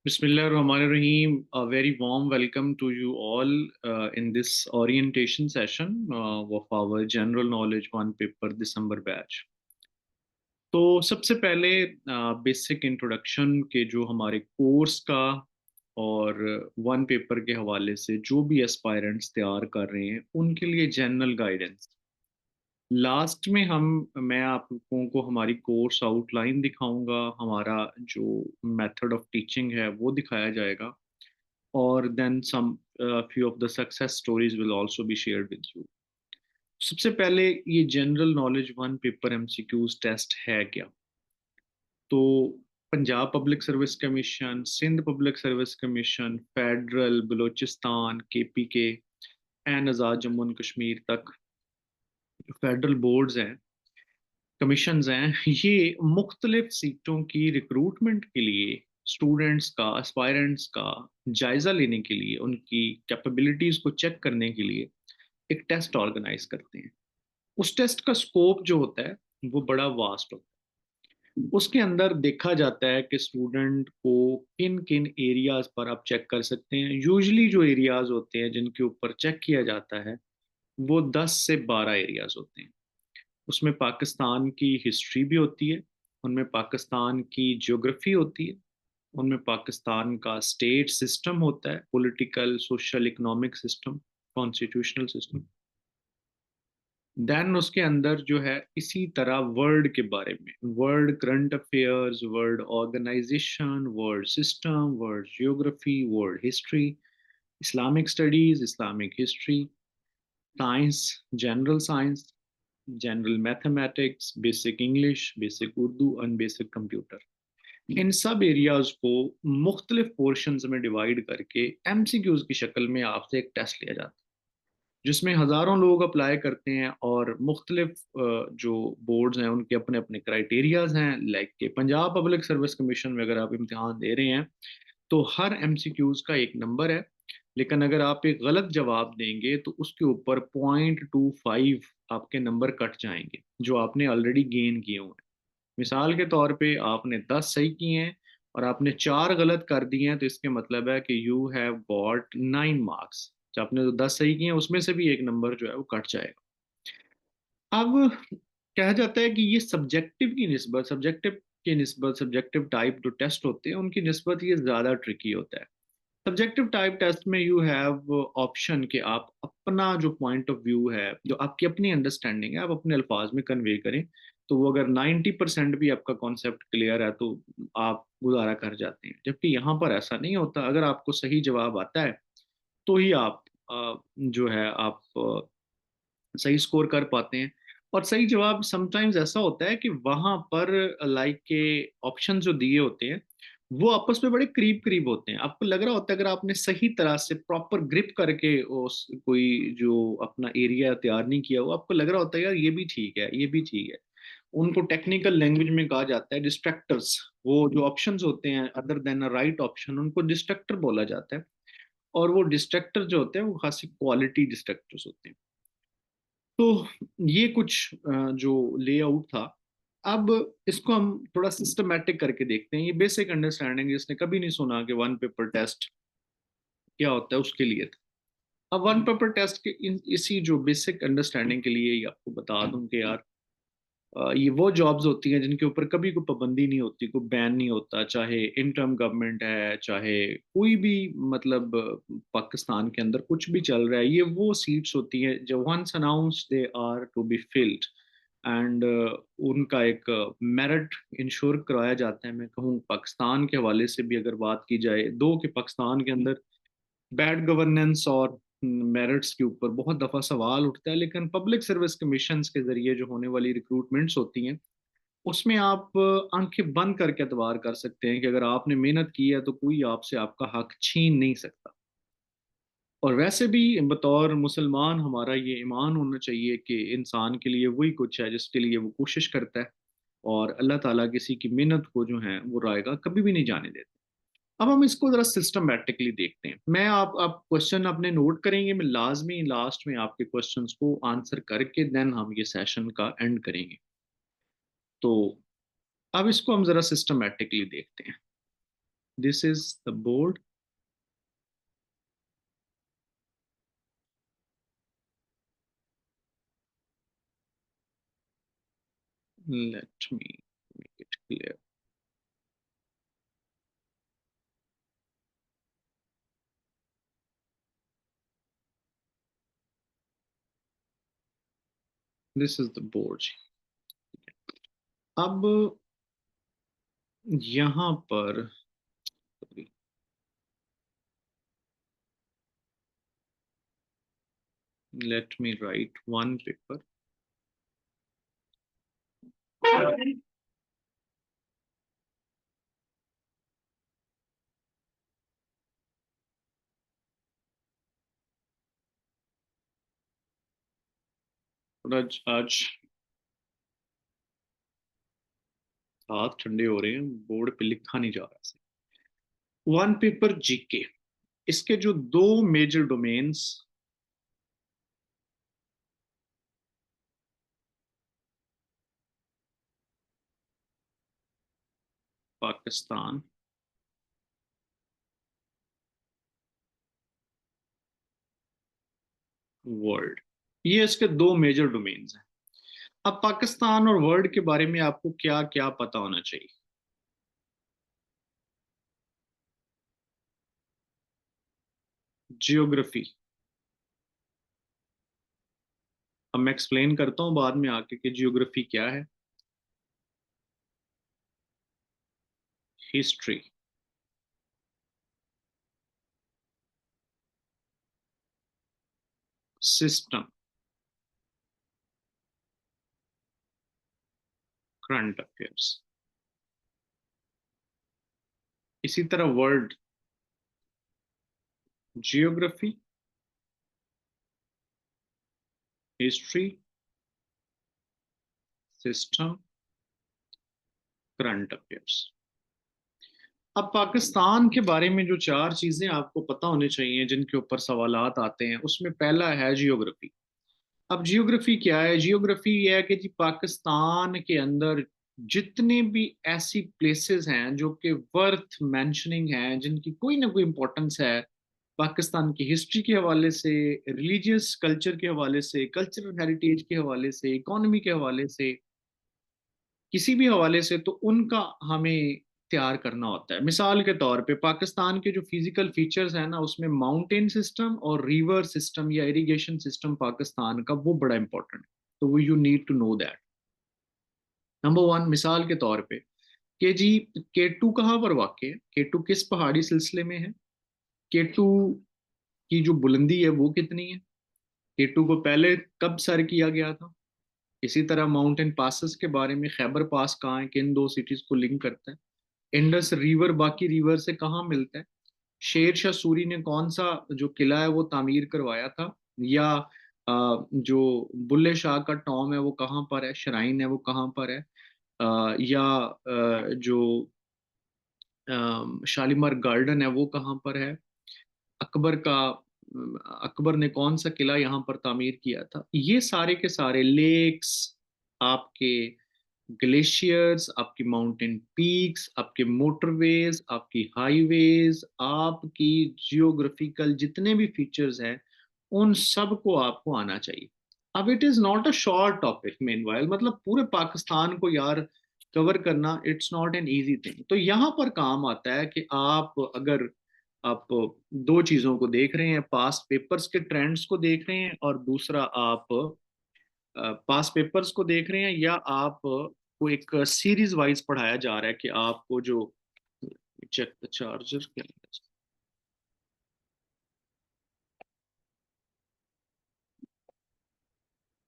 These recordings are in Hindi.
Bismillahirrahmanirrahim. A very warm welcome to you all in this orientation session of our General Knowledge One Paper December batch. तो सबसे पहले बेसिक इंट्रोडक्शन के जो हमारे कोर्स का और वन पेपर के हवाले से जो भी एस्पायरेंट्स तैयार कर रहे हैं उनके लिए जनरल गाइडेंस। लास्ट में मैं आप लोगों को हमारी कोर्स आउटलाइन दिखाऊंगा, हमारा जो मेथड ऑफ टीचिंग है वो दिखाया जाएगा और then some few of the success stories will also be shared with you. सबसे पहले ये general knowledge one paper MCQs test है क्या? तो Punjab public service commission, Sindh public service commission, federal, Balochistan, KPK and Azad Jammu and Kashmir तक फेडरल बोर्ड्स हैं, कमीशंस हैं, ये मुख्तलिफ सीटों की रिक्रूटमेंट के लिए स्टूडेंट्स का, एस्पायरेंट्स का जायजा लेने के लिए, उनकी कैपेबिलिटीज को चेक करने के लिए एक टेस्ट ऑर्गेनाइज करते हैं। उस टेस्ट का स्कोप जो होता है वो बड़ा वास्ट होता है। उसके अंदर देखा जाता है कि स्टूडेंट को किन किन एरियाज पर आप चेक कर सकते हैं। यूजली जो एरियाज होते हैं जिनके ऊपर चेक किया जाता है वो 10 से 12 एरियाज होते हैं। उसमें पाकिस्तान की हिस्ट्री भी होती है, उनमें पाकिस्तान की ज्योग्राफी होती है, उनमें पाकिस्तान का स्टेट सिस्टम होता है, political, social, economic system, constitutional system. Then उसके अंदर जो है इसी तरह वर्ल्ड के बारे में, world current affairs, world organisation, world system, world geography, world history, Islamic studies, Islamic history, science, general science, general mathematics, basic English, basic Urdu and basic computer. इन सब एरियाज को मुख्तलिफ पोर्शंस में डिवाइड करके एमसीक्यूज की शक्ल में आपसे एक टेस्ट लिया जाता है जिसमें हज़ारों लोग अप्लाई करते हैं और मुख्तलिफ जो बोर्ड्स हैं उनके अपने अपने क्राइटेरियाज हैं। लाइक के पंजाब पब्लिक सर्विस कमीशन में अगर आप इम्तिहान दे रहे हैं तो हर एमसीक्यूज का एक नंबर है, लेकिन अगर आप एक गलत जवाब देंगे तो उसके ऊपर 0.25 आपके नंबर कट जाएंगे जो आपने ऑलरेडी गेन किए हुए हैं। मिसाल के तौर पे आपने 10 सही किए हैं और आपने 4 गलत कर दिए हैं, तो इसके मतलब है कि यू हैव गॉट 9 मार्क्स। जो आपने जो 10 सही किए हैं उसमें से भी एक नंबर जो है वो कट जाएगा। अब कहा जाता है कि ये सब्जेक्टिव टाइप जो टेस्ट होते हैं उनकी निस्बत ये ज़्यादा ट्रिकी होता है। सब्जेक्टिव टाइप टेस्ट में यू हैव ऑप्शन कि आप अपना जो पॉइंट ऑफ व्यू है, जो आपकी अपनी अंडरस्टैंडिंग है, आप अपने अल्फाज में कन्वे करें। तो वो अगर 90% भी आपका कॉन्सेप्ट क्लियर है तो आप गुजारा कर जाते हैं, जबकि यहाँ पर ऐसा नहीं होता। अगर आपको सही जवाब आता है तो ही आप जो है आप सही स्कोर कर पाते हैं। और सही जवाब समटाइम्स ऐसा होता है कि वहां पर लाइक के ऑप्शन जो दिए होते हैं वो आपस में बड़े करीब करीब होते हैं। आपको लग रहा होता है अगर आपने सही तरह से प्रॉपर ग्रिप करके उस कोई जो अपना एरिया तैयार नहीं किया हो, आपको लग रहा होता है यार ये भी ठीक है, ये भी ठीक है। उनको टेक्निकल लैंग्वेज में कहा जाता है डिस्ट्रैक्टर्स। वो जो ऑप्शंस होते हैं other than a right option उनको डिस्ट्रैक्टर बोला जाता है। और वो डिस्ट्रैक्टर जो होते हैं वो खासी क्वालिटी डिस्ट्रैक्टर्स होते हैं। तो ये कुछ जो लेआउट था। अब इसको हम थोड़ा सिस्टमेटिक करके देखते हैं। ये बेसिक अंडरस्टैंडिंग जिसने कभी नहीं सुना कि वन पेपर टेस्ट क्या होता है उसके लिए था। अब वन पेपर टेस्ट के इसी जो बेसिक अंडरस्टैंडिंग के लिए ही आपको बता दूं कि यार ये वो जॉब्स होती हैं जिनके ऊपर कभी कोई पाबंदी नहीं होती, कोई बैन नहीं होता, चाहे इंटर्म गवर्नमेंट है, चाहे कोई भी, मतलब पाकिस्तान के अंदर कुछ भी चल रहा है। ये वो सीट्स होती हैं जो once announce they are to be filled and उनका एक मेरिट इंश्योर करवाया जाता है। मैं कहूँ पाकिस्तान के हवाले से भी अगर बात की जाए, दो कि पाकिस्तान के अंदर बैड गवर्नेंस और मेरिट्स के ऊपर बहुत दफा सवाल उठता है, लेकिन पब्लिक सर्विस कमीशंस के जरिए जो होने वाली रिक्रूटमेंट्स होती हैं उसमें आप आंखें बंद करके एतबार कर सकते हैं कि अगर आपने मेहनत की है तो कोई आपसे आपका हक छीन नहीं सकता। और वैसे भी बतौर मुसलमान हमारा ये ईमान होना चाहिए कि इंसान के लिए वही कुछ है जिसके लिए वो कोशिश करता है, और अल्लाह ताला किसी की मेहनत को जो है वो रायगा कभी भी नहीं जाने देते। अब हम इसको जरा सिस्टमेटिकली देखते हैं। मैं आप क्वेश्चन अपने नोट करेंगे, मैं लाजमी लास्ट में आपके क्वेश्चंस को आंसर करके देन हम ये सेशन का एंड करेंगे। तो अब इसको हम जरा सिस्टमेटिकली देखते हैं। This is the board. Let me make it clear. This is the board. अब यहाँ पर let me write one paper. आज हाथ ठंडे हो रहे हैं, बोर्ड पे लिखा नहीं जा रहा। वन पेपर जीके, इसके जो दो मेजर डोमेन्स, पाकिस्तान, वर्ल्ड, ये इसके दो मेजर डोमेन्स हैं। अब पाकिस्तान और वर्ल्ड के बारे में आपको क्या क्या पता होना चाहिए? जियोग्राफी, अब मैं एक्सप्लेन करता हूँ बाद में आके कि जियोग्राफी क्या है। History, system, current affairs. इसी तरह world, geography, history, system, current affairs. अब पाकिस्तान के बारे में जो चार चीजें आपको पता होनी चाहिए जिनके ऊपर सवालात आते हैं, उसमें पहला है जियोग्राफी। अब जियोग्राफी क्या है? जियोग्राफी ये है कि जी पाकिस्तान के अंदर जितने भी ऐसी प्लेसेस हैं जो कि वर्थ मेंशनिंग हैं, जिनकी कोई ना कोई इंपॉर्टेंस है, पाकिस्तान की हिस्ट्री के हवाले से, रिलीजियस कल्चर के हवाले से, कल्चरल हेरिटेज के हवाले से, इकोनॉमी के हवाले से, किसी भी हवाले से, तो उनका हमें तैयार करना होता है। मिसाल के तौर पे पाकिस्तान के जो फिजिकल फीचर्स हैं ना, उसमें माउंटेन सिस्टम और रिवर सिस्टम या इरिगेशन सिस्टम पाकिस्तान का वो बड़ा इंपॉर्टेंट है। तो वो you need to know that. Number one, मिसाल के तौर पे के जी केटू कहाँ पर वाक़ है? केटू किस पहाड़ी सिलसिले में है? केटू की जो बुलंदी है वो कितनी है? केटू को पहले कब सर किया गया था? इसी तरह माउंटेन पासेस के बारे में, खैबर पास कहाँ है, किन दो सिटीज को लिंक करता है? इंडस रिवर बाकी रिवर से कहाँ मिलता है? शेर शाह सूरी ने कौन सा जो किला है वो तामीर करवाया था? या जो बुल्ले शाह का टॉम है वो कहाँ पर है, श्राइन है वो कहाँ पर है? या जो शालीमार गार्डन है वो कहाँ पर है? अकबर का अकबर ने कौन सा किला यहाँ पर तामीर किया था? ये सारे के सारे लेक्स, आपके ग्लेशियर्स, आपकी माउंटेन पीक्स, आपके मोटरवेज, आपकी हाईवेज, आपकी जियोग्राफिकल जितने भी फीचर्स हैं, उन सब को आपको आना चाहिए। अब it is not a short topic meanwhile, मतलब पूरे पाकिस्तान को यार कवर करना it's not an easy thing. तो यहाँ पर काम आता है कि आप अगर आप दो चीजों को देख रहे हैं, पास्ट पेपर्स के ट्रेंड्स को देख रहे हैं, और दूसरा आप पास पेपर्स को देख रहे हैं, या आप को एक सीरीज वाइज पढ़ाया जा रहा है कि आपको जो चेक द चार्जर क्या है?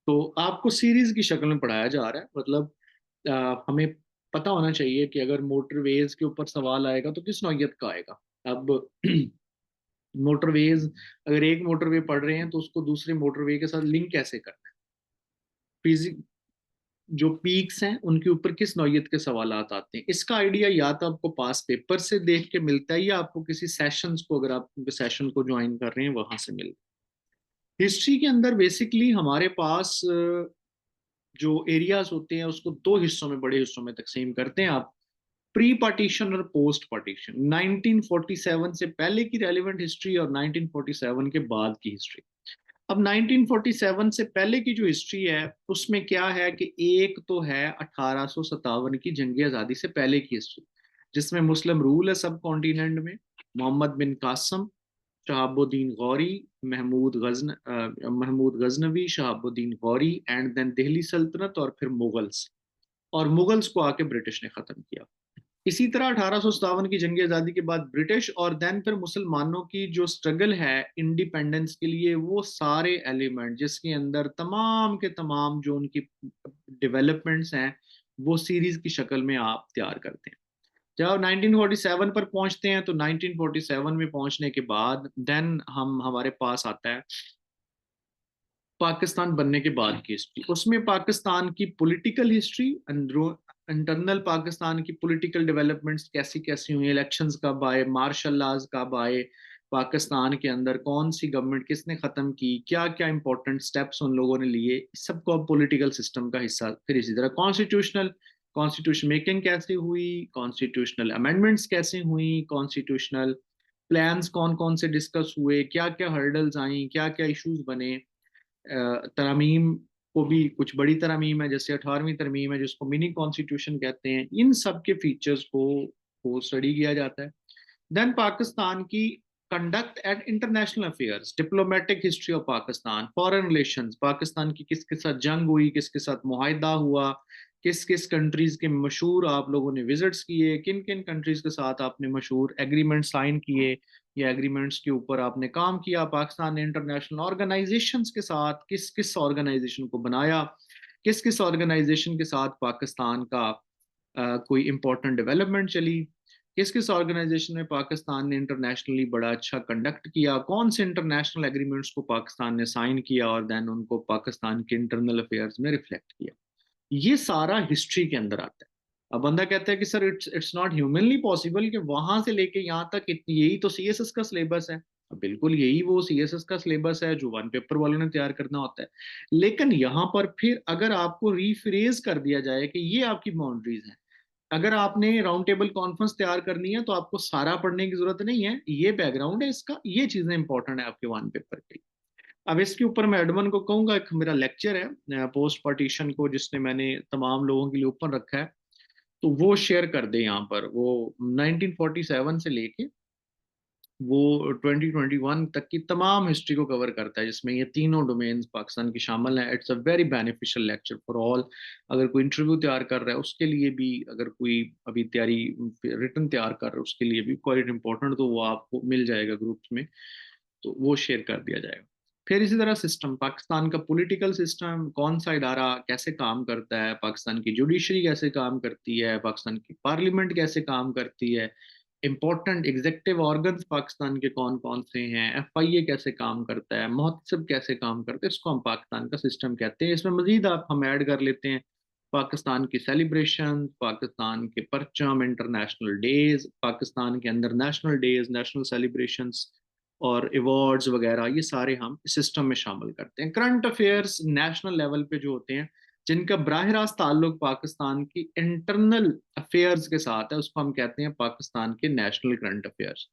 तो आपको सीरीज की शक्ल में पढ़ाया जा रहा है। मतलब हमें पता होना चाहिए कि अगर मोटरवेज के ऊपर सवाल आएगा तो किस नौयत का आएगा। अब मोटरवेज, अगर एक मोटरवे पढ़ रहे हैं तो उसको दूसरे मोटरवे के साथ लिंक कैसे करना है? फिजिक जो पीक्स हैं उनके ऊपर किस नौयत के सवालात आते हैं, इसका आइडिया या तो आपको पास पेपर से देख के मिलता है, या आपको किसी सेशंस को, अगर आप सेशन को ज्वाइन कर रहे हैं, वहां से मिलता है। हिस्ट्री के अंदर बेसिकली हमारे पास जो एरियाज होते हैं उसको दो हिस्सों में, बड़े हिस्सों में तकसीम करते हैं आप। प्री पार्टीशन और पोस्ट पार्टीशन, 1947 से पहले की रेलिवेंट हिस्ट्री और 1947 के बाद की हिस्ट्री। अब 1947 से पहले की जो हिस्ट्री है उसमें क्या है कि एक तो है 1857 की जंग आज़ादी से पहले की हिस्ट्री, जिसमें मुस्लिम रूल है सब कॉन्टिनेंट में, मोहम्मद बिन कासम, शहाबुद्दीन गौरी, महमूद गजनवी, शहाबुद्दीन गौरी, एंड देन दिल्ली सल्तनत, और फिर मुगल्स, और मुगल्स को आके ब्रिटिश ने खत्म किया। इसी तरह 1857 की जंग आज़ादी के बाद ब्रिटिश और देन फिर मुसलमानों की जो स्ट्रगल है इंडिपेंडेंस के लिए, वो सारे एलिमेंट जिसके अंदर तमाम के तमाम जो उनकी डेवलपमेंट्स हैं वो सीरीज की शक्ल में आप तैयार करते हैं। जब 1947 पर पहुंचते हैं तो 1947 में पहुंचने के बाद देन हम हमारे पास आता है पाकिस्तान बनने के बाद की हिस्ट्री। उसमें पाकिस्तान की पॉलिटिकल हिस्ट्री, इंटरनल पाकिस्तान की पॉलिटिकल डेवलपमेंट्स कैसी कैसी हुई, इलेक्शंस कब आए, मार्शल लॉज कब आए, पाकिस्तान के अंदर कौन सी गवर्नमेंट किसने खत्म की, क्या क्या इंपॉर्टेंट स्टेप्स उन लोगों ने लिए, इस सबको अब पॉलिटिकल सिस्टम का हिस्सा। फिर इसी तरह कॉन्स्टिट्यूशन मेकिंग कैसे हुई, कॉन्स्टिट्यूशनल अमेंडमेंट्स कैसे हुई, कॉन्स्टिट्यूशनल प्लान्स कौन कौन से डिस्कस हुए, क्या क्या हर्डल्स आई, क्या क्या इश्यूज बने। तरमीम को भी कुछ बड़ी तरमीम है, जैसे 18वीं तरमीम है जिसको मिनी कॉन्स्टिट्यूशन कहते हैं, इन सब के फीचर्स को स्टडी किया जाता है। देन पाकिस्तान की conduct at international affairs, diplomatic history of Pakistan, foreign relations, Pakistan की किसके साथ जंग हुई, किसके साथ मुआहिदा हुआ, किस किस कंट्रीज के मशहूर आप लोगों ने विजिट्स किए, किन किन कंट्रीज के साथ आपने मशहूर एग्रीमेंट साइन किए या एग्रीमेंट्स के ऊपर आपने काम किया, पाकिस्तान ने इंटरनेशनल ऑर्गेनाइजेशंस के साथ किस किस ऑर्गेनाइजेशन को बनाया, किस किस ऑर्गेनाइजेशन के साथ पाकिस्तान का कोई इंपॉर्टेंट डेवलपमेंट चली, किस किस ऑर्गेनाइजेशन में पाकिस्तान ने इंटरनेशनली बड़ा अच्छा कंडक्ट किया, कौन से इंटरनेशनल एग्रीमेंट्स को पाकिस्तान ने साइन किया और देन उनको पाकिस्तान के इंटरनल अफेयर्स में रिफ्लेक्ट किया। ये सारा हिस्ट्री के अंदर आता है। अब बंदा कहता है कि sir it's not humanly possible कि वहां से लेके यहाँ तक इतनी, यही तो सीएसएस का सिलेबस है। बिल्कुल यही वो सीएसएस का सिलेबस है जो वन पेपर वालों ने तैयार करना होता है। लेकिन यहाँ पर फिर अगर आपको रीफ्रेज कर दिया जाए कि ये आपकी बाउंड्रीज हैं, अगर आपने राउंड टेबल कॉन्फ्रेंस तैयार करनी है तो आपको सारा पढ़ने की जरूरत नहीं है, ये बैकग्राउंड है इसका, ये चीजें इंपॉर्टेंट है आपके वन पेपर के लिए। अब इसके ऊपर मैं एडमन को कहूंगा, एक मेरा लेक्चर है पोस्ट पार्टीशन को जिसने मैंने तमाम लोगों के लिए ओपन रखा है, तो वो शेयर कर दे यहाँ पर। वो 1947 से लेके वो 2021 तक की तमाम हिस्ट्री को कवर करता है, जिसमें ये तीनों डोमेन्स पाकिस्तान की शामिल हैं। It's a very beneficial lecture for all. अगर कोई इंटरव्यू तैयार कर रहा है उसके लिए भी, अगर कोई अभी तैयारी रिटर्न तैयार कर रहा है उसके लिए भी क्वाइट इंपॉर्टेंट, तो वो आपको मिल जाएगा ग्रुप्स में, तो वो शेयर कर दिया जाएगा। फिर इसी तरह सिस्टम, पाकिस्तान का पॉलिटिकल सिस्टम, कौन सा इदारा कैसे काम करता है, पाकिस्तान की जुडिशरी कैसे काम करती है, पाकिस्तान की पार्लियामेंट कैसे काम करती है, इंपॉर्टेंट एग्जेक्टिव ऑर्गन्स पाकिस्तान के कौन कौन से हैं, एफआईए कैसे काम करता है, मुहतसिब कैसे काम करते हैं, इसको हम पाकिस्तान का सिस्टम कहते हैं। इसमें मजीद आप हम ऐड कर लेते हैं पाकिस्तान की सेलिब्रेशन, पाकिस्तान के परचम, इंटरनेशनल डेज, पाकिस्तान के अंदर नेशनल डेज, नेशनल सेलिब्रेशंस और अवार्ड्स वगैरह, ये सारे हम सिस्टम में शामिल करते हैं। करंट अफेयर्स नेशनल लेवल पे जो होते हैं जिनका बराह रास्त ताल्लुक पाकिस्तान की इंटरनल अफेयर्स के साथ है, उसको हम कहते हैं पाकिस्तान के नेशनल करंट अफेयर्स।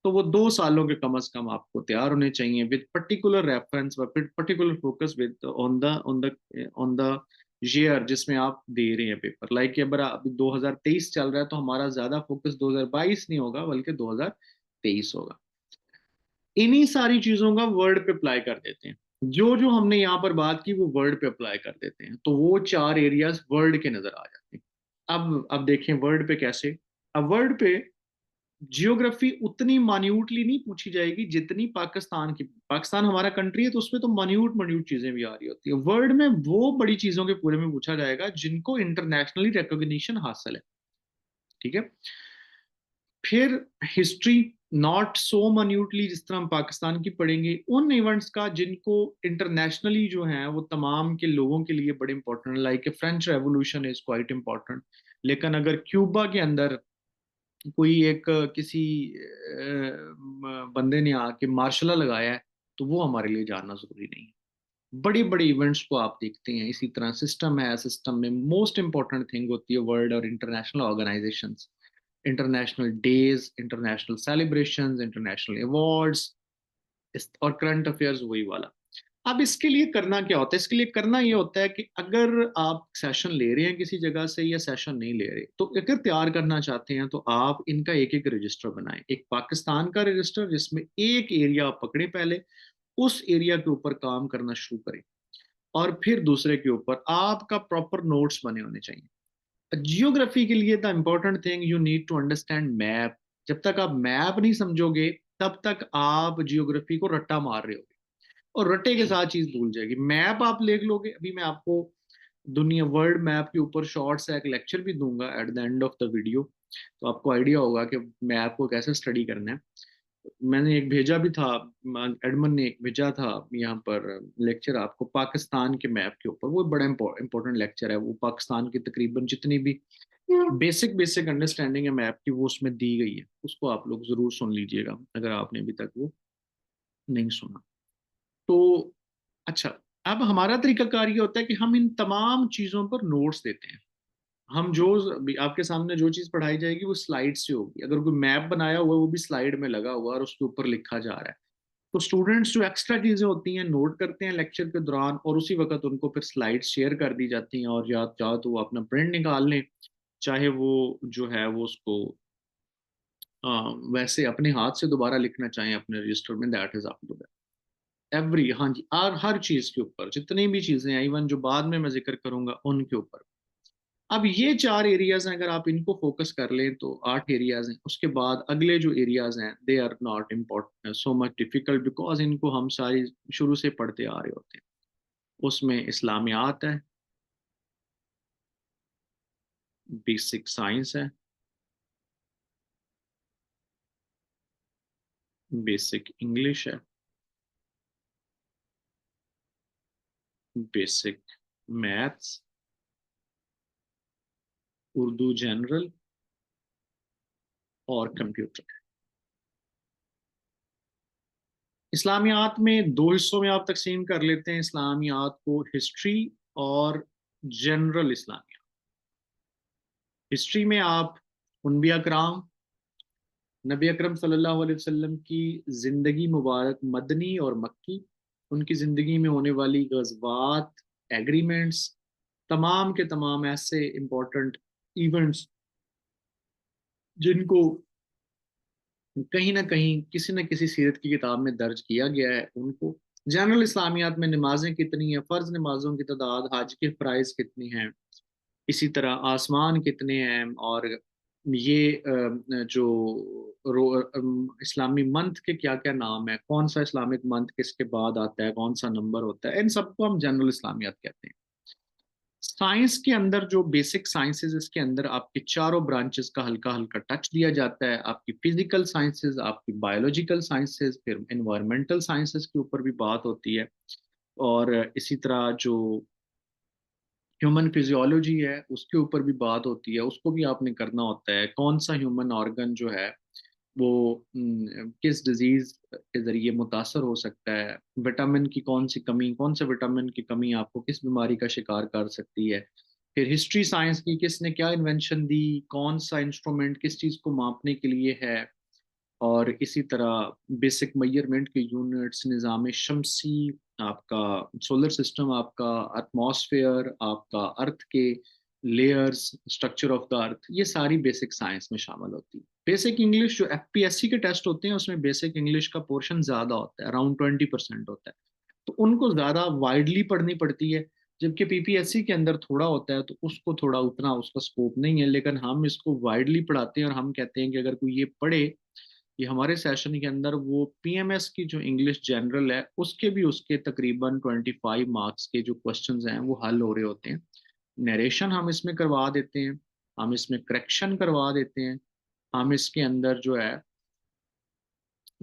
तो वो 2 सालों के कम अज कम आपको तैयार होने चाहिए with particular reference, particular focus with on the year जिसमें आप दे रहे हैं पेपर। लाइक अगर अभी 2023 चल रहा है तो हमारा ज्यादा फोकस 2022 नहीं होगा बल्कि 2023 होगा। इन्हीं सारी चीजों का वर्ड पे अप्लाई कर देते हैं, जो जो हमने यहाँ पर बात की वो वर्ड पे अप्लाई कर देते हैं, तो वो 4 एरियाज वर्ड के नजर आ जाते हैं। अब देखें वर्ड पे कैसे। अब वर्ड पे जियोग्राफी उतनी मान्यूटली नहीं पूछी जाएगी जितनी पाकिस्तान की, पाकिस्तान हमारा कंट्री है तो उसमें तो मान्यूट मान्यूट चीजें भी आ रही होती है। वर्ल्ड में वो बड़ी चीजों के पूरे में पूछा जाएगा जिनको इंटरनेशनली रिकॉग्निशन हासिल है। ठीक है। फिर हिस्ट्री नॉट सो मान्यूटली जिस तरह हम पाकिस्तान की पढ़ेंगे, उन इवेंट्स का जिनको इंटरनेशनली जो है वो तमाम के लोगों के लिए बड़े important, like French revolution is quite important. लेकिन अगर क्यूबा के अंदर कोई एक किसी बंदे ने आके मार्शल लगाया है तो वो हमारे लिए जानना जरूरी नहीं है। बड़ी बड़ी इवेंट्स को आप देखते हैं इसी तरह सिस्टम है, सिस्टम में मोस्ट इंपॉर्टेंट थिंग होती है वर्ल्ड और international organisations. International days, international celebrations, international awards और करंट अफेयर्स वही वाला। अब इसके लिए करना क्या होता है? इसके लिए करना ये होता है कि अगर आप सेशन ले रहे हैं किसी जगह से या सेशन नहीं ले रहे, तो अगर तैयार करना चाहते हैं तो आप इनका एक एक रजिस्टर बनाएं। एक पाकिस्तान का रजिस्टर जिसमें एक एरिया आप पकड़े, पहले उस एरिया के ऊपर काम करना शुरू करें, और फिर दूसरे के ऊपर आपका प्रॉपर नोट्स बने होने चाहिए। जियोग्राफी के लिए the important thing you need to understand map. जब तक आप मैप नहीं समझोगे तब तक आप जियोग्राफी को रट्टा मार रहे होगे, और रट्टे के साथ चीज भूल जाएगी। मैप आप ले लोगे, अभी मैं आपको दुनिया वर्ल्ड मैप के ऊपर शॉर्ट सा एक लेक्चर भी दूंगा at the end of the video, तो आपको आइडिया होगा कि मैप को कैसे स्टडी करना है। मैंने एक भेजा भी था, एडमन ने एक भेजा था यहाँ पर लेक्चर आपको पाकिस्तान के मैप के ऊपर। वो बड़ा इंपॉर्टेंट लेक्चर है। वो पाकिस्तान की तकरीबन जितनी भी बेसिक बेसिक अंडरस्टैंडिंग है मैप की, वो उसमें दी गई है। उसको आप लोग जरूर सुन लीजिएगा अगर आपने अभी तक वो नहीं सुना तो। अच्छा, अब हमारा तरीकाकार ये होता है कि हम इन तमाम चीज़ों पर नोट्स देते हैं। हम जो अभी आपके सामने जो चीज़ पढ़ाई जाएगी वो स्लाइड से होगी। अगर कोई मैप बनाया हुआ है वो भी स्लाइड में लगा हुआ है और उसके ऊपर लिखा जा रहा है, तो स्टूडेंट्स जो एक्स्ट्रा चीज़ें होती हैं नोट करते हैं लेक्चर के दौरान, और उसी वक्त उनको फिर स्लाइड शेयर कर दी जाती हैं। और या चाहो तो वो अपना प्रिंट निकाल लें, चाहे वो जो है वो उसको अ, वैसे अपने हाथ से दोबारा लिखना चाहें अपने रजिस्टर में, that is up to that. Every, हाँ जी, और हर चीज के ऊपर जितनी भी चीजें हैं, इवन जो बाद में मैं जिक्र करूंगा उनके ऊपर। अब ये 4 एरियाज हैं, अगर आप इनको फोकस कर लें तो 8 एरियाज हैं। उसके बाद अगले जो एरियाज हैं they are not important so much difficult, because इनको हम सारी शुरू से पढ़ते आ रहे होते हैं। उसमें इस्लामियात है, बेसिक साइंस है, बेसिक इंग्लिश है, बेसिक मैथ्स, उर्दू जनरल, और कंप्यूटर। इस्लामियात में दो हिस्सों में आप तकसीम कर लेते हैं इस्लामियात को, हिस्ट्री और जनरल इस्लामिया। हिस्ट्री में आप अम्बिया कराम, नबी अकरम सल्लल्लाहु अलैहि वसल्लम की ज़िंदगी मुबारक, मदनी और मक्की, उनकी ज़िंदगी में होने वाली गज़वात, एग्रीमेंट्स, तमाम के तमाम ऐसे इम्पोर्टेंट इवेंट्स जिनको कहीं ना कहीं किसी न किसी सीरत की किताब में दर्ज किया गया है उनको। जनरल इस्लामियात में नमाजें कितनी हैं, फ़र्ज नमाजों की तादाद, हज के प्राइस कितनी हैं, इसी तरह आसमान कितने हैं, और ये इस्लामी मंथ के क्या क्या नाम है, कौन सा इस्लामिक मंथ किसके बाद आता है, कौन सा नंबर होता है, इन सबको हम जनरल इस्लामियात कहते हैं। साइंस के अंदर जो बेसिक साइंसेज, इसके अंदर आपके चारों ब्रांचेस का हल्का हल्का टच दिया जाता है। आपकी फिजिकल साइंसेज, आपकी बायोलॉजिकल साइंसेज, फिर इन्वायरमेंटल साइंसेज के ऊपर भी बात होती है। और इसी तरह जो ह्यूमन फिजियोलॉजी है उसके ऊपर भी बात होती है, उसको भी आपने करना होता है। कौन सा ह्यूमन ऑर्गन जो है वो किस डिजीज के जरिए मुतासर हो सकता है, विटामिन की कौन सी कमी, कौन से विटामिन की कमी आपको किस बीमारी का शिकार कर सकती है। फिर हिस्ट्री साइंस की, किसने क्या इन्वेंशन दी, कौन सा इंस्ट्रूमेंट किस चीज़ को मापने के लिए है। और इसी तरह बेसिक मेजरमेंट के यूनिट्स, निज़ाम शमसी, आपका सोलर सिस्टम, आपका एटमॉस्फेयर, आपका अर्थ के layers, structure of the earth, ये सारी बेसिक साइंस में शामिल होती है। बेसिक इंग्लिश जो एफपीएससी के टेस्ट होते हैं उसमें बेसिक इंग्लिश का पोर्शन ज़्यादा होता है, अराउंड 20% होता है, तो उनको ज़्यादा वाइडली पढ़नी पड़ती है। जबकि पीपीएससी के अंदर थोड़ा होता है तो उसको थोड़ा उतना उसका स्कोप नहीं है, लेकिन हम इसको वाइडली पढ़ाते हैं और हम कहते हैं कि अगर कोई ये पढ़े, ये हमारे सेशन के अंदर वो पीएमएस की जो इंग्लिश जनरल है उसके भी उसके तकरीबन 25 मार्क्स के जो क्वेश्चंस हैं वो हल हो रहे होते हैं। नरेशन हम इसमें करवा देते हैं, हम इसमें करेक्शन करवा देते हैं, हम इसके अंदर जो है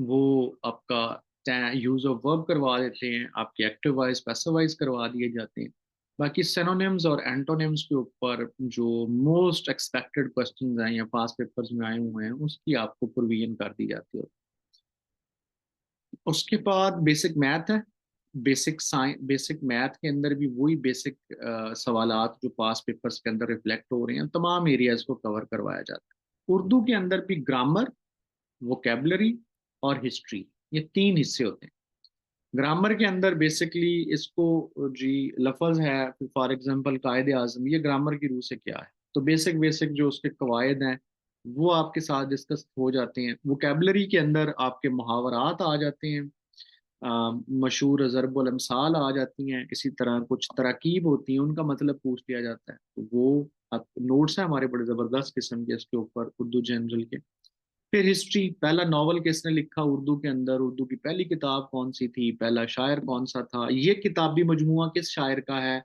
वो आपका यूज ऑफ वर्ब करवा देते हैं, आपके एक्टिव वाइज पैसिव वाइज करवा दिए जाते हैं। बाकी सिनोनिम्स और एंटोनिम्स के ऊपर जो मोस्ट एक्सपेक्टेड क्वेश्चंस हैं या पास पेपर्स में आए हुए हैं उसकी आपको प्रोविजन कर दी जाती है। उसके बाद बेसिक मैथ है। बेसिक मैथ के अंदर भी वही बेसिक सवालात जो पास पेपर्स के अंदर रिफ्लेक्ट हो रहे हैं, तमाम एरियाज को कवर करवाया जाता है। उर्दू के अंदर भी ग्रामर, वोकेबलरी और हिस्ट्री, ये तीन हिस्से होते हैं। ग्रामर के अंदर बेसिकली इसको, जी, लफज है, फॉर एग्जांपल कायदे आजम, ये ग्रामर की रूह से क्या है, तो बेसिक बेसिक जो उसके कवायद हैं वो आपके साथ डिस्कस हो जाते हैं। वोकेबलरी के अंदर आपके मुहावरात आ जाते हैं, मशहूर ज़रबुल अमसाल आ जाती हैं, इसी तरह कुछ तराकीब होती हैं, उनका मतलब पूछ लिया जाता है। तो वो आप नोट्स हैं हमारे बड़े ज़बरदस्त किस्म के इसके ऊपर, उर्दू जनरल के। फिर हिस्ट्री, पहला नॉवल किसने लिखा उर्दू के अंदर, उर्दू की पहली किताब कौन सी थी, पहला शायर कौन सा था, ये किताबी मजमूआ किस शायर का है,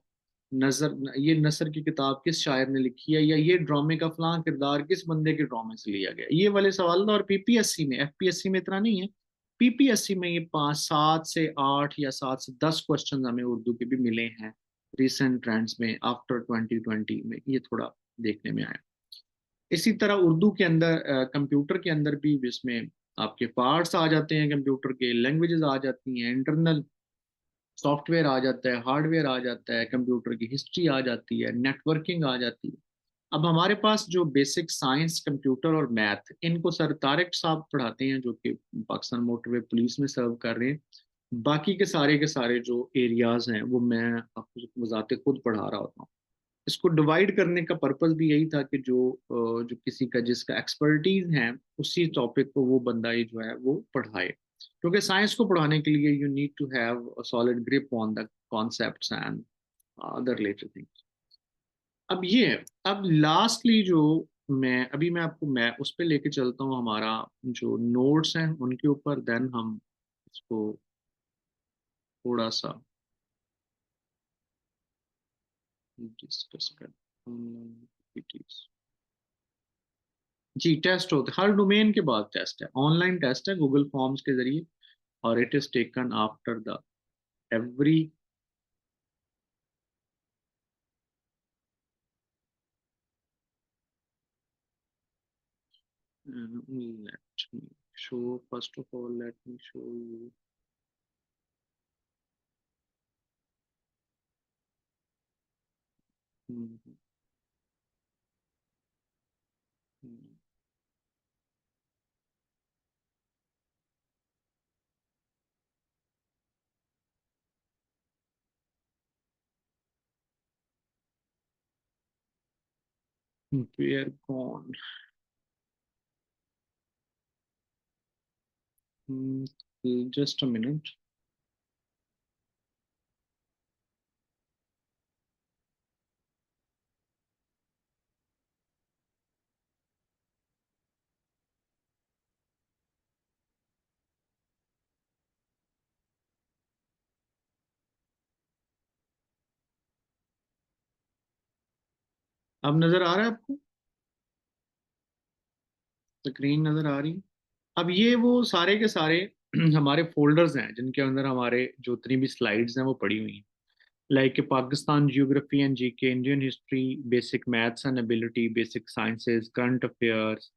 नजर, ये नसर की किताब किस शायर ने लिखी है, या ये ड्रामे का फलां किरदार किस बंदे के ड्रामे से लिया गया, ये वाले सवाल ना। और पीपीएससी में, एफपीएससी में इतना नहीं है, पीपीएससी में ये 5, 7 से 8 या 7 से 10 क्वेश्चन हमें उर्दू के भी मिले हैं रिसेंट ट्रेंड्स में, आफ्टर 2020 में ये थोड़ा देखने में आया। इसी तरह उर्दू के अंदर कंप्यूटर के अंदर भी, जिसमें आपके पार्ट्स आ जाते हैं, कंप्यूटर के लैंग्वेजेस आ जाती हैं, इंटरनल सॉफ्टवेयर आ जाता है, हार्डवेयर आ जाता है, कंप्यूटर की हिस्ट्री आ जाती है, नेटवर्किंग आ जाती है। अब हमारे पास जो बेसिक साइंस, कंप्यूटर और मैथ, इनको सर तारिक साहब पढ़ाते हैं, जो कि पाकिस्तान मोटरवे पुलिस में सर्व कर रहे हैं। बाकी के सारे जो एरियाज हैं वो मैं आपको वजाते खुद पढ़ा रहा होता हूँ। इसको डिवाइड करने का पर्पस भी यही था कि जो किसी का जिसका एक्सपर्टीज है उसी टॉपिक को वो बंदा ही जो है वो पढ़ाए, क्योंकि साइंस को पढ़ाने के लिए you need to have a solid grip on the concepts and other related things. अब ये है, अब लास्टली जो मैं आपको मैं उस पर लेके चलता हूँ, हमारा जो नोट्स हैं उनके ऊपर, देन हम इसको थोड़ा सा डिस्कस करते हैं। जी, टेस्ट होते हैं हर डोमेन के बाद, टेस्ट है, ऑनलाइन टेस्ट है गूगल फॉर्म्स के जरिए, और it is taken after the every. Let me show, first of all let me show you. Where कौन, जस्ट अ मिनट। अब नजर आ रहा है आपको, स्क्रीन नजर आ रही है? अब ये वो सारे के सारे हमारे फोल्डर्स हैं जिनके अंदर हमारे जो इतनी भी स्लाइड्स हैं वो पड़ी हुई हैं, like Pakistan geography and GK, Indian history, basic maths and ability, basic sciences, current affairs,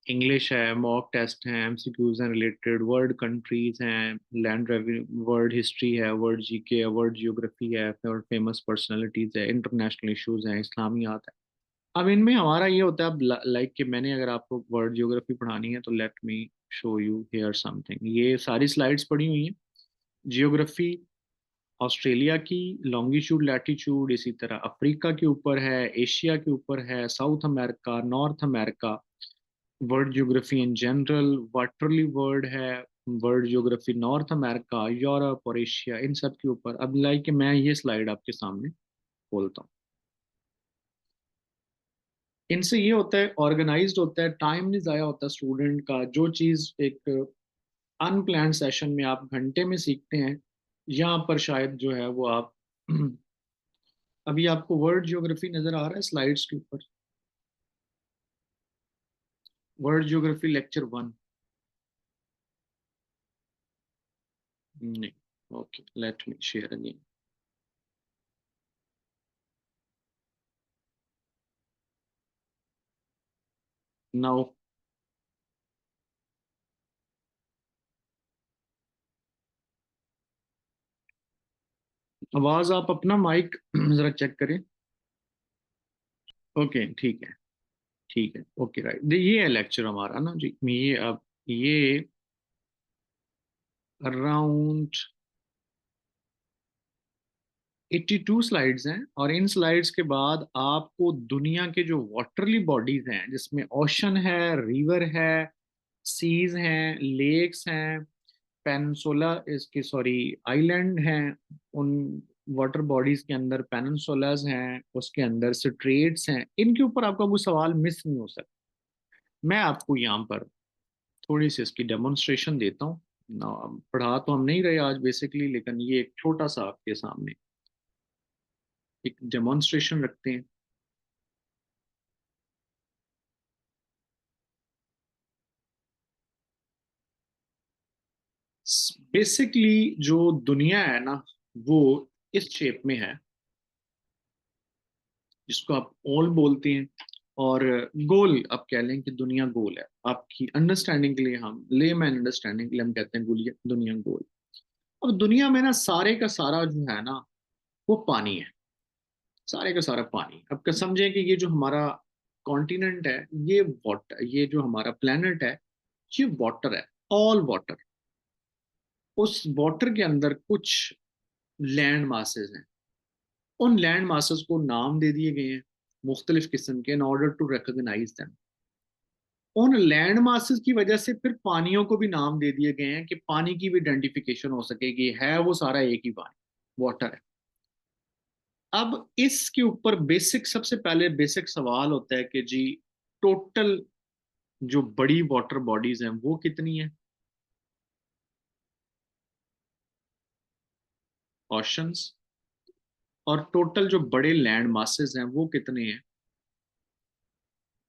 English है, मॉक टेस्ट हैं, एमसीक्यूज हैं रिलेटेड, वर्ल्ड कंट्रीज हैं, लैंड रेवेन्यू, वर्ल्ड हिस्ट्री है, वर्ल्ड जीके है, वर्ल्ड जियोग्राफी है, और फेमस पर्सनालिटीज है, इंटरनेशनल इश्यूज हैं, इस्लामियात है। अब इनमें हमारा ये होता है, अब लाइक कि मैंने अगर आपको वर्ल्ड जियोग्राफी पढ़ानी है तो late me show you here something, ये सारी स्लाइड्स पड़ी हुई हैं। जियोग्राफी ऑस्ट्रेलिया की, लॉन्गिट्यूड लैटिट्यूड, इसी तरह अफ्रीका के ऊपर है, एशिया के ऊपर है, South America, North America, world geography in general, वाटरली वर्ल्ड है, world geography North America, Europe और एशिया, इन सब के ऊपर। अब लाइक मैं ये स्लाइड आपके सामने खोलता हूँ, इनसे ये होता है, ऑर्गेनाइज्ड होता है, टाइम नहीं ज़ाया होता स्टूडेंट का। जो चीज़ एक अनप्लान्ड सेशन में आप घंटे में सीखते हैं, यहाँ पर शायद जो है वो आप अभी आपको वर्ल्ड ज्योग्राफी नज़र आ रहा है स्लाइड्स के ऊपर, वर्ल्ड ज्योग्राफी लेक्चर 1। नहीं, okay, let me share again now. आवाज़ आप अपना माइक ज़रा चेक करें। ओके, ठीक है। ठीक है, ओके राइट, ये है लेक्चर हमारा ना जी। ये अब ये अराउंड 82 स्लाइड्स हैं, और इन स्लाइड्स के बाद आपको दुनिया के जो वाटरली बॉडीज हैं, जिसमें ओशन है, रिवर है, सीज हैं, लेक्स हैं, पेनिनसुला इसके सॉरी आइलैंड हैं, उन वाटर बॉडीज के अंदर पेनिनसुलास हैं, उसके अंदर स्ट्रेट्स हैं, इनके ऊपर आपका कोई सवाल मिस नहीं हो सकता। मैं आपको यहाँ पर थोड़ी सी इसकी डेमोन्स्ट्रेशन देता हूँ ना। पढ़ा तो हम नहीं रहे आज बेसिकली, लेकिन ये एक छोटा सा आपके सामने एक डेमोन्स्ट्रेशन रखते हैं। बेसिकली जो दुनिया है ना, वो इस शेप में है, जिसको आप ओल बोलते हैं, और गोल आप कह लें कि दुनिया गोल है। आपकी अंडरस्टैंडिंग के लिए, हम लेमैन अंडरस्टैंडिंग के लिए हम कहते हैं दुनिया गोल। अब दुनिया में ना सारे का सारा जो है ना, वो पानी है, सारे का सारा पानी। अब क्या समझें कि ये जो हमारा कॉन्टिनेंट है, ये वाटर, ये जो हमारा प्लेनेट है, ये वाटर है, ऑल वाटर। उस वाटर के अंदर कुछ लैंड मासेस हैं, उन लैंड मासेस को नाम दे दिए गए हैं मुख्तलिफ किस्म के, in order to recognise them. उन लैंड मासेस की वजह से फिर पानियों को भी नाम दे दिए गए हैं कि पानी की भी आइडेंटिफिकेशन हो सकेगी, है वो सारा एक ही पानी, वाटर है। अब इसके ऊपर बेसिक, सबसे पहले बेसिक सवाल होता है कि जी टोटल जो बड़ी वाटर बॉडीज हैं वो कितनी है, ओशंस, और टोटल जो बड़े लैंड मासेस हैं वो कितने हैं।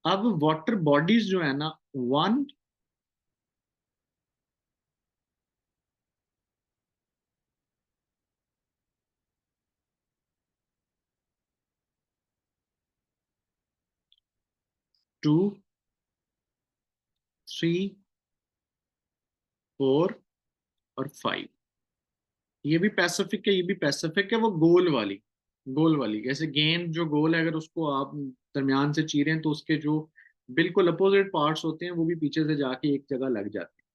अब वाटर बॉडीज जो है ना, 1, 2, 3, 4 और 5। ये भी पैसिफिक है, ये भी पैसिफिक है, वो गोल वाली, गोल वाली जैसे गेंद जो गोल है, अगर उसको आप दरमियान से चीरें तो उसके जो बिल्कुल अपोजिट पार्ट्स होते हैं वो भी पीछे से जाके एक जगह लग जाते हैं,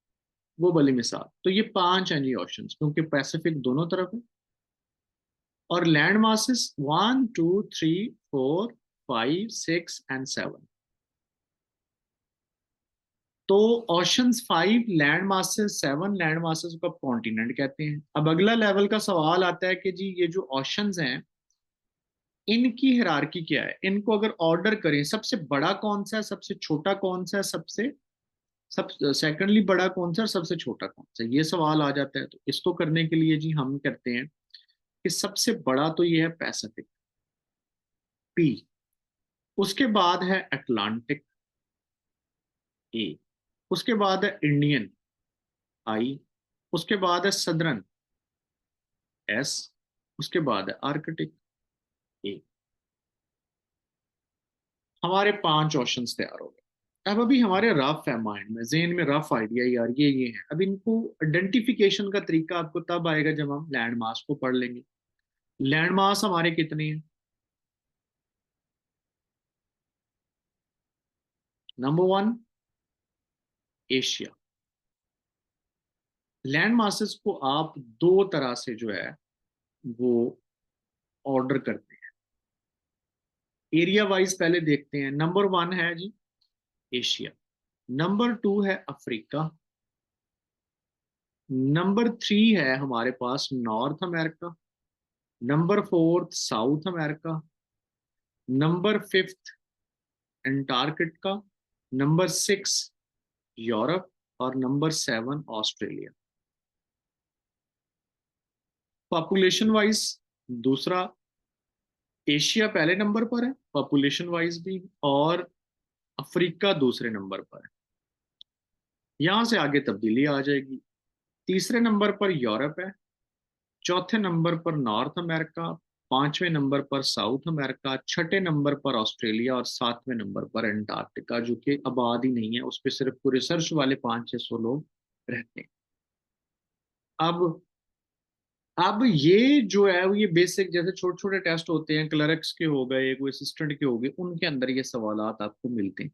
वो वाली मिसाल। तो ये 5 हैं जी ऑप्शंस, क्योंकि पैसिफिक दोनों तरफ है। और लैंड मासेस 1, 2, 3, 4, 5, 6 एंड 7। तो oceans 5, land masses 7, land masses को कॉन्टिनेंट कहते हैं। अब अगला लेवल का सवाल आता है कि जी ये जो ओशंस हैं, इनकी हिरारकी क्या है, इनको अगर ऑर्डर करें, सबसे बड़ा कौन सा है, सबसे छोटा कौन सा है, सबसे सब सेकंडली बड़ा कौन सा है, सबसे छोटा कौन सा है, ये सवाल आ जाता है। तो इसको करने के लिए जी हम करते हैं कि सबसे बड़ा तो ये है पैसिफिक, पी। उसके बाद है अटलांटिक, ए। उसके बाद है इंडियन, आई। उसके बाद है सदरन, एस। उसके बाद है आर्कटिक, ए। हमारे 5 ऑप्शंस तैयार हो गए। अब अभी हमारे रफ है माइंड में, जेन में रफ आइडिया, यार ये है। अब इनको आइडेंटिफिकेशन का तरीका आपको तब आएगा जब हम लैंड मास को पढ़ लेंगे। लैंड मास हमारे कितने हैं? Number 1, Asia. लैंड मासेस को आप दो तरह से जो है वो ऑर्डर करते हैं, एरिया वाइज पहले देखते हैं। नंबर 1 है जी एशिया, नंबर 2 है अफ्रीका, नंबर 3 है हमारे पास North America, number 4 South America, number 5 Antarctica, number 6 Europe, और नंबर 7 ऑस्ट्रेलिया। पॉपुलेशन वाइज दूसरा, एशिया पहले नंबर पर है पॉपुलेशन वाइज भी, और अफ्रीका दूसरे नंबर पर है। यहां से आगे तब्दीली आ जाएगी। तीसरे नंबर पर यूरोप है, चौथे नंबर पर नॉर्थ अमेरिका, पांचवें नंबर पर साउथ अमेरिका, छठे नंबर पर ऑस्ट्रेलिया, और सातवें नंबर पर अंटार्कटिका, जो कि आबाद ही नहीं है, उस पर सिर्फ रिसर्च वाले 500-600 लोग रहते हैं। अब अब ये जो है वो ये बेसिक जैसे छोटे छोटे टेस्ट होते हैं, क्लर्क्स के हो गए, कोई असिस्टेंट के हो गए, उनके अंदर ये सवालात आपको मिलते हैं।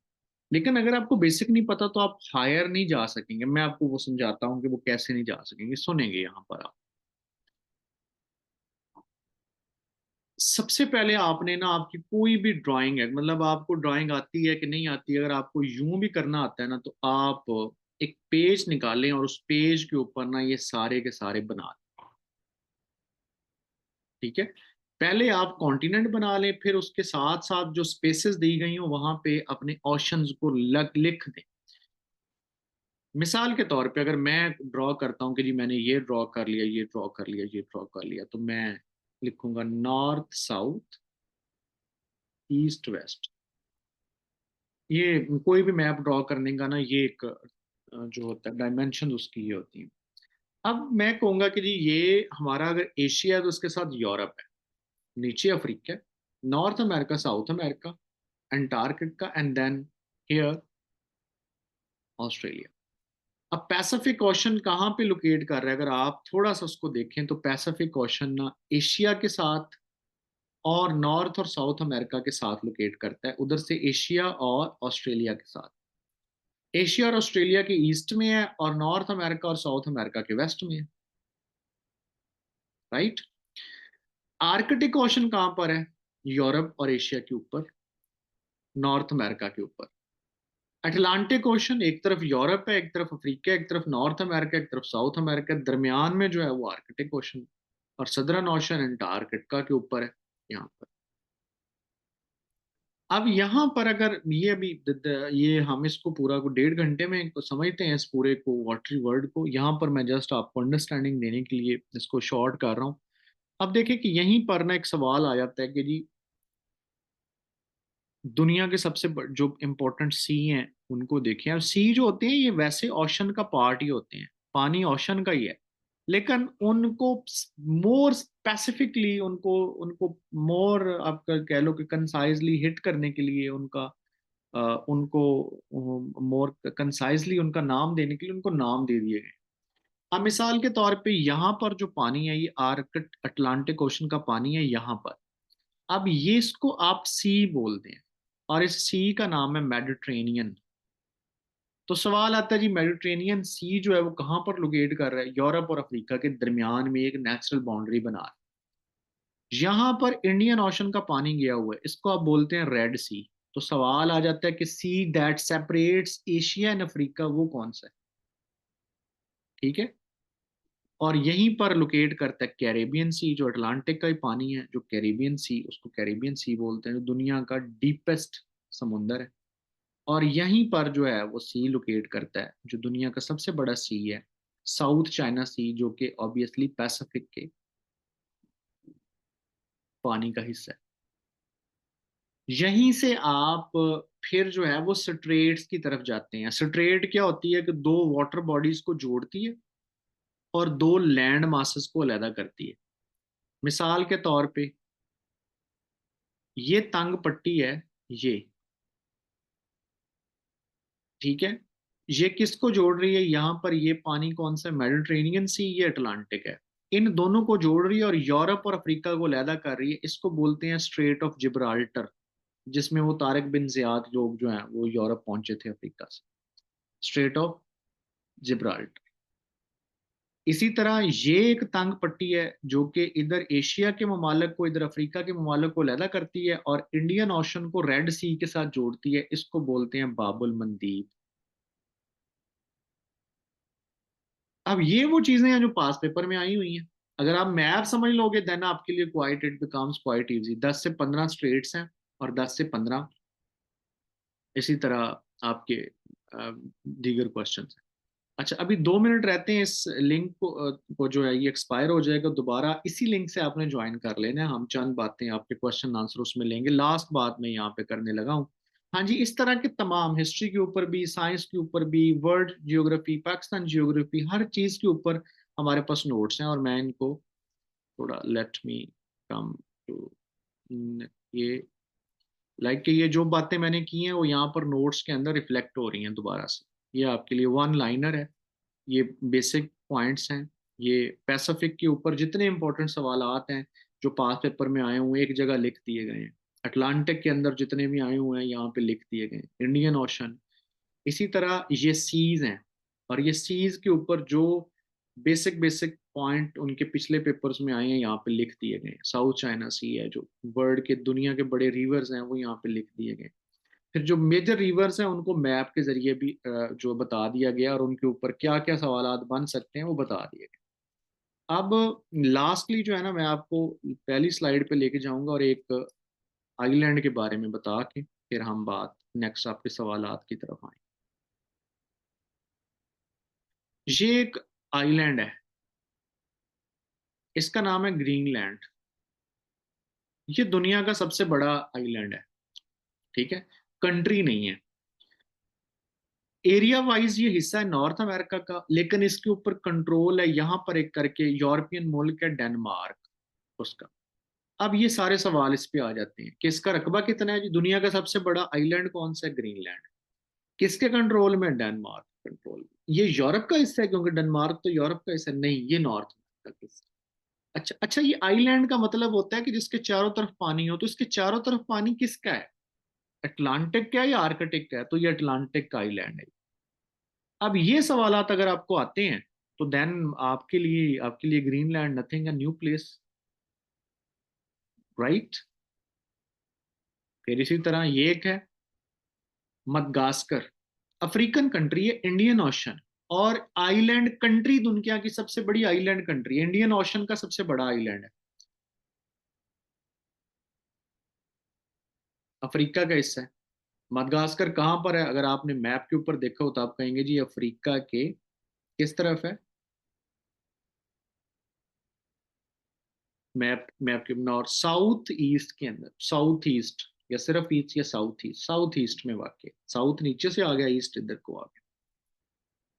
लेकिन अगर आपको बेसिक नहीं पता तो आप हायर नहीं जा सकेंगे। मैं आपको वो समझाता हूँ कि वो कैसे नहीं जा सकेंगे, सुनेंगे यहाँ पर आप। सबसे पहले आपने ना आपकी कोई भी ड्राइंग है, मतलब आपको ड्राइंग आती है कि नहीं आती है, अगर आपको यूं भी करना आता है ना तो आप एक पेज निकालें और उस पेज के ऊपर ना ये सारे के सारे बना लें। ठीक है, पहले आप कॉन्टिनेंट बना लें, फिर उसके साथ साथ जो स्पेसेस दी गई हो वहां पे अपने ऑप्शंस को लिख दें। मिसाल के तौर पे अगर मैं ड्रॉ करता हूँ कि जी मैंने ये ड्रॉ कर लिया, ये ड्रॉ कर लिया, ये ड्रॉ कर लिया, तो मैं लिखूंगा नॉर्थ साउथ ईस्ट वेस्ट। ये कोई भी मैप ड्रॉ करने का ना ये एक जो होता है डायमेंशन उसकी ये होती है। अब मैं कहूंगा कि जी ये हमारा अगर एशिया है तो उसके साथ यूरोप है, नीचे अफ्रीका है, North America, South America, Antarctica, and then here Australia. अब पैसिफिक ओशन कहाँ पे लोकेट कर रहा है, अगर आप थोड़ा सा उसको देखें तो पैसिफिक ओशन ना एशिया के साथ और नॉर्थ और साउथ अमेरिका के साथ लोकेट करता है, उधर से एशिया और ऑस्ट्रेलिया के साथ। एशिया और ऑस्ट्रेलिया के ईस्ट में है और नॉर्थ अमेरिका और साउथ अमेरिका के वेस्ट में है। राइट। आर्कटिक ओशन कहाँ पर है, यूरोप और एशिया के ऊपर, नॉर्थ अमेरिका के ऊपर। अटलांटिक ओशन एक तरफ यूरोप है, एक तरफ अफ्रीका, एक तरफ नॉर्थ अमेरिका, एक तरफ साउथ अमेरिका, दरमियान में जो है वो आर्कटिक ओशन। और सदर्न ओशन अंटार्कटिका के ऊपर है यहाँ पर। अब यहाँ पर अगर ये अभी ये हम इसको पूरा को 1.5 घंटे में को समझते हैं, इस पूरे को वाटरी वर्ड को, यहाँ पर मैं जस्ट आपको अंडरस्टैंडिंग देने के लिए इसको शॉर्ट कर रहा हूँ। अब देखिए कि यहीं पर ना एक सवाल आ जाता है कि जी दुनिया के सबसे जो इम्पोर्टेंट सी हैं उनको देखें। अब सी जो होते हैं ये वैसे ओशन का पार्ट ही होते हैं, पानी ओशन का ही है, लेकिन उनको मोर स्पेसिफिकली उनको उनको मोर आप कह लो कि कंसाइजली हिट करने के लिए उनका उनको मोर कंसाइजली उनका नाम देने के लिए उनको नाम दे दिए गए। अब मिसाल के तौर पे यहाँ पर जो पानी है ये आर्कट अटलांटिक ओशन का पानी है यहाँ पर। अब ये इसको आप सी बोलते हैं और इस सी का नाम है मेडिटेरेनियन। तो सवाल आता है जी मेडिटेरेनियन सी जो है वो कहाँ पर लोकेट कर रहा है, यूरोप और अफ्रीका के दरमियान में एक नेचुरल बाउंड्री बना रहा है। यहाँ पर इंडियन ओशन का पानी गया हुआ है, इसको आप बोलते हैं रेड सी। तो सवाल आ जाता है कि see that separates Asia and Africa वो कौन सा है। ठीक है, और यहीं पर लोकेट करता है कैरेबियन सी, जो अटलांटिक का ही पानी है, जो कैरेबियन सी उसको कैरेबियन सी बोलते हैं, जो दुनिया का डीपेस्ट समुंदर है। और यहीं पर जो है वो सी लोकेट करता है जो दुनिया का सबसे बड़ा सी है, साउथ चाइना सी, जो कि ऑब्वियसली पैसिफिक के पानी का हिस्सा है। यहीं से आप फिर जो है वो स्ट्रेट्स की तरफ जाते हैं। स्ट्रेट क्या होती है कि दो वाटर बॉडीज को जोड़ती है और दो लैंड मासेस को अलग करती है। मिसाल के तौर पे ये तंग पट्टी है, ये ठीक है, ये किसको जोड़ रही है, यहाँ पर ये पानी कौन सा, मेडिटेरेनियन सी, ये अटलांटिक है। इन दोनों को जोड़ रही है और यूरोप और अफ्रीका को अलहदा कर रही है, इसको बोलते हैं स्ट्रेट ऑफ जिब्राल्टर, जिसमें वो तारिक बिन जियाद लोग जो हैं वो यूरोप पहुंचे थे अफ्रीका से। Straight of Gibraltar. इसी तरह ये एक तंग पट्टी है जो कि इधर एशिया के ममालिक को, इधर अफ्रीका के ममालिक को अलहदा करती है और इंडियन ओशन को रेड सी के साथ जोड़ती है, इसको बोलते हैं बाबुल मंदीब। अब ये वो चीजें हैं जो पास पेपर में आई हुई हैं। अगर आप मैप समझ लोगे देन आपके लिए quite it becomes quite easy. 10 से 15 स्टेट्स हैं और 10 से 15 इसी तरह आपके दीगर क्वेश्चन हैं। अच्छा, अभी 2 मिनट रहते हैं, इस लिंक को जो है ये एक्सपायर हो जाएगा, दोबारा इसी लिंक से आपने ज्वाइन कर लेना है। हम चंद बातें आपके क्वेश्चन आंसर उसमें लेंगे, लास्ट बात मैं यहाँ पे करने लगा हूँ। हाँ जी, इस तरह के तमाम हिस्ट्री के ऊपर भी, साइंस के ऊपर भी, वर्ल्ड जियोग्राफी, पाकिस्तान जियोग्राफी, हर चीज़ के ऊपर हमारे पास नोट्स हैं और मैं इनको थोड़ा लेट मी कम टू ये लाइक कि ये जो बातें मैंने की हैं वो यहाँ पर नोट्स के अंदर रिफ्लेक्ट हो रही हैं दोबारा से। ये आपके लिए वन लाइनर है, ये बेसिक पॉइंट्स हैं, ये पैसिफिक के ऊपर जितने इंपॉर्टेंट सवालात हैं जो पास पेपर में आए हुए हैं एक जगह लिख दिए गए हैं। अटलांटिक के अंदर जितने भी आए हुए हैं यहाँ पे लिख दिए गए हैं। इंडियन ओशन, इसी तरह ये सीज हैं, और ये सीज के ऊपर जो बेसिक बेसिक पॉइंट उनके पिछले पेपर्स में आए हैं यहाँ पे लिख दिए गए हैं। साउथ चाइना सी है, जो वर्ल्ड के दुनिया के बड़े रिवर्स हैं वो यहाँ पे लिख दिए गए। फिर जो मेजर रिवर्स हैं उनको मैप के जरिए भी जो बता दिया गया, और उनके ऊपर क्या क्या सवालात बन सकते हैं वो बता दिए गए। अब लास्टली जो है ना, मैं आपको पहली स्लाइड पे लेके जाऊंगा और एक आइलैंड के बारे में बता के फिर हम बात नेक्स्ट आपके सवालात की तरफ आए। ये एक आइलैंड है, इसका नाम है ग्रीनलैंड। ये दुनिया का सबसे बड़ा आइलैंड है, ठीक है, कंट्री नहीं है। एरिया वाइज ये हिस्सा है नॉर्थ अमेरिका का, लेकिन इसके ऊपर कंट्रोल है यहाँ पर एक करके यूरोपियन मुल्क है डेनमार्क, उसका। अब ये सारे सवाल इस पे आ जाते हैं कि इसका रकबा कितना है जी, दुनिया का सबसे बड़ा आइलैंड कौन सा है, ग्रीनलैंड। किसके कंट्रोल में, डेनमार्क कंट्रोल में। ये यूरोप का हिस्सा है क्योंकि डेनमार्क तो यूरोप का हिस्सा नहीं, ये नॉर्थ अमेरिका का हिस्सा। अच्छा अच्छा, ये आइलैंड का मतलब होता है कि जिसके चारों तरफ पानी हो, तो इसके चारों तरफ पानी किसका है, अटलांटिक का है या आर्कटिक का है, तो ये अटलांटिक का आइलैंड है। अब ये सवालात अगर आपको आते हैं तो देन आपके लिए Greenland nothing, a new place, right. फिर इसी तरह ये एक है मदगास्कर, अफ्रीकन कंट्री है, इंडियन ओशन और आइलैंड कंट्री, दुनिया की सबसे बड़ी आइलैंड कंट्री, इंडियन ओशन का सबसे बड़ा आइलैंड है, अफ्रीका का हिस्सा है। मदगास्कर कहाँ पर है, अगर आपने मैप के ऊपर देखा हो तो आप कहेंगे जी अफ्रीका के किस तरफ है। मैप मैप के नॉर्थ साउथ ईस्ट के अंदर, साउथ ईस्ट, या सिर्फ ईस्ट या साउथ ईस्ट, साउथ ईस्ट में वाकई, साउथ नीचे से आ गया, ईस्ट इधर को आ